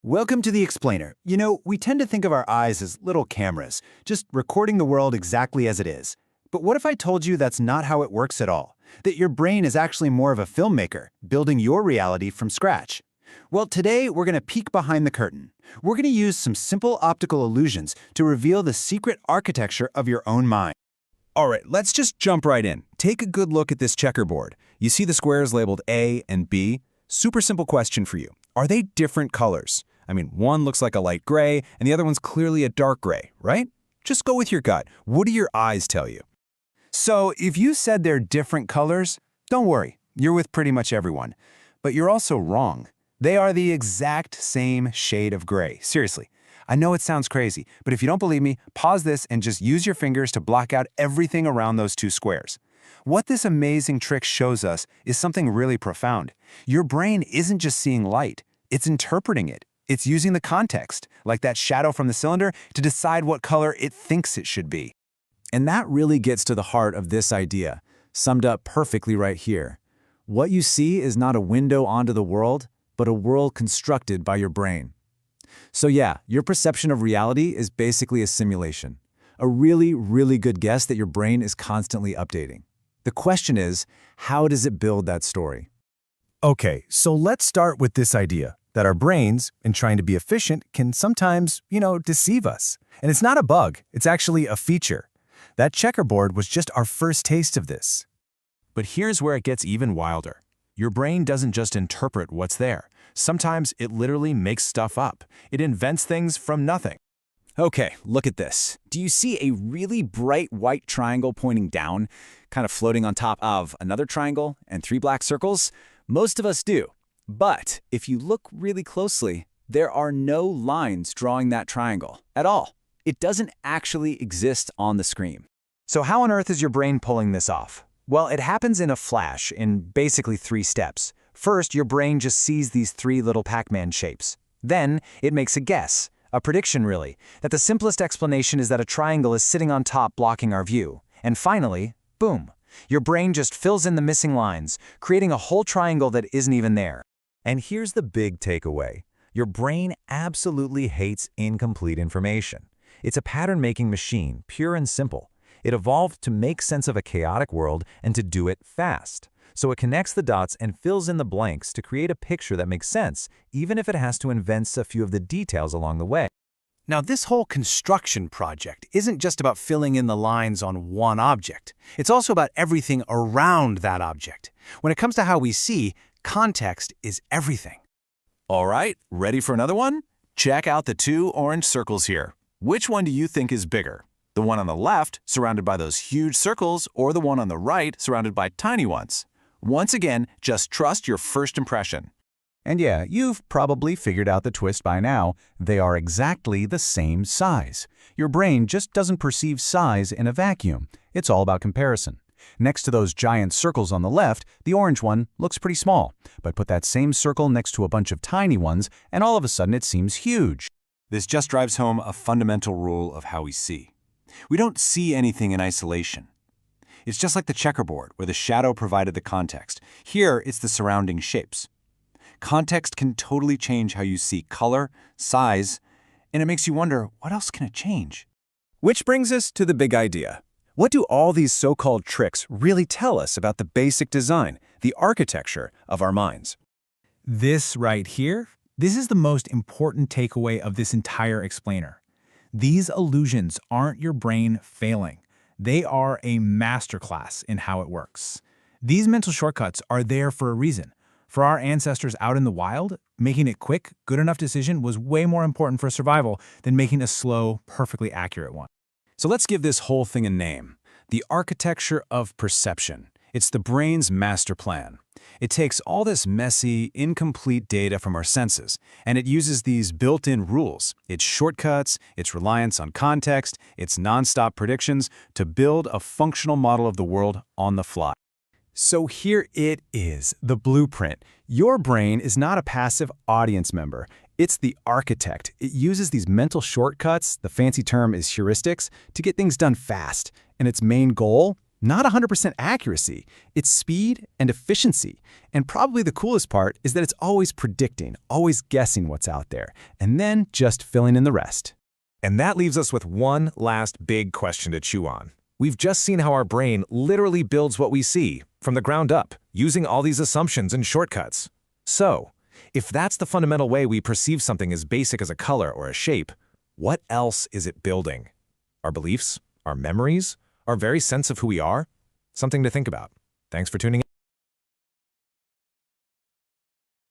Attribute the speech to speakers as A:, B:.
A: Welcome to the Explainer. You know, we tend to think of our eyes as little cameras, just recording the world exactly as it is. But what if I told you that's not how it works at all? That your brain is actually more of a filmmaker, building your reality from scratch? Well, today we're going to peek behind the curtain. We're going to use some simple optical illusions to reveal the secret architecture of your own mind.
B: All right, let's just jump right in. Take a good look at this checkerboard. You see the squares labeled A and B? Super simple question for you. Are they different colors? I mean, one looks like a light gray, and the other one's clearly a dark gray, right? Just go with your gut. What do your eyes tell you?
A: So, if you said they're different colors, don't worry, you're with pretty much everyone. But you're also wrong. They are the exact same shade of gray. Seriously. I know it sounds crazy, but if you don't believe me, pause this and just use your fingers to block out everything around those two squares. What this amazing trick shows us is something really profound. Your brain isn't just seeing light, it's interpreting it. It's using the context, like that shadow from the cylinder, to decide what color it thinks it should be.
B: And that really gets to the heart of this idea, summed up perfectly right here. What you see is not a window onto the world, but a world constructed by your brain. So yeah, your perception of reality is basically a simulation. A really, really good guess that your brain is constantly updating. The question is, how does it build that story?
C: Okay, so let's start with this idea that our brains, in trying to be efficient, can sometimes, deceive us. And it's not a bug, it's actually a feature. That checkerboard was just our first taste of this.
D: But here's where it gets even wilder. Your brain doesn't just interpret what's there. Sometimes it literally makes stuff up. It invents things from nothing.
B: Okay, look at this. Do you see a really bright white triangle pointing down, kind of floating on top of another triangle and three black circles? Most of us do. But if you look really closely, there are no lines drawing that triangle at all. It doesn't actually exist on the screen.
A: So how on earth is your brain pulling this off? Well, it happens in a flash, in basically 3 steps. First, your brain just sees these 3 little Pac-Man shapes. Then, it makes a guess, a prediction really, that the simplest explanation is that a triangle is sitting on top blocking our view. And finally, boom, your brain just fills in the missing lines, creating a whole triangle that isn't even there.
E: And here's the big takeaway. Your brain absolutely hates incomplete information. It's a pattern-making machine, pure and simple. It evolved to make sense of a chaotic world and to do it fast. So it connects the dots and fills in the blanks to create a picture that makes sense, even if it has to invent a few of the details along the way.
C: Now, this whole construction project isn't just about filling in the lines on one object. It's also about everything around that object. When it comes to how we see, context is everything.
D: All right, ready for another one? Check out the 2 orange circles here. Which one do you think is bigger? The one on the left, surrounded by those huge circles, or the one on the right, surrounded by tiny ones? Once again, just trust your first impression.
C: And yeah, you've probably figured out the twist by now. They are exactly the same size. Your brain just doesn't perceive size in a vacuum. It's all about comparison. Next to those giant circles on the left, the orange one looks pretty small. But put that same circle next to a bunch of tiny ones, and all of a sudden it seems huge.
D: This just drives home a fundamental rule of how we see. We don't see anything in isolation. It's just like the checkerboard, where the shadow provided the context. Here, it's the surrounding shapes. Context can totally change how you see color, size, and it makes you wonder, what else can it change?
B: Which brings us to the big idea. What do all these so-called tricks really tell us about the basic design, the architecture of our minds?
F: This right here, this is the most important takeaway of this entire explainer. These illusions aren't your brain failing. They are a masterclass in how it works. These mental shortcuts are there for a reason. For our ancestors out in the wild, making a quick, good enough decision was way more important for survival than making a slow, perfectly accurate one.
B: So let's give this whole thing a name. The architecture of perception. It's the brain's master plan. It takes all this messy, incomplete data from our senses, and it uses these built-in rules, its shortcuts, its reliance on context, its nonstop predictions, to build a functional model of the world on the fly.
C: So here it is, the blueprint. Your brain is not a passive audience member. It's the architect. It uses these mental shortcuts, the fancy term is heuristics, to get things done fast. And its main goal?
G: Not 100% accuracy, it's speed and efficiency. And probably the coolest part is that it's always predicting, always guessing what's out there, and then just filling in the rest.
H: And that leaves us with one last big question to chew on. We've just seen how our brain literally builds what we see, from the ground up, using all these assumptions and shortcuts. So, if that's the fundamental way we perceive something as basic as a color or a shape, what else is it building? Our beliefs? Our memories? Our very sense of who we are? Something to think about. Thanks for tuning in.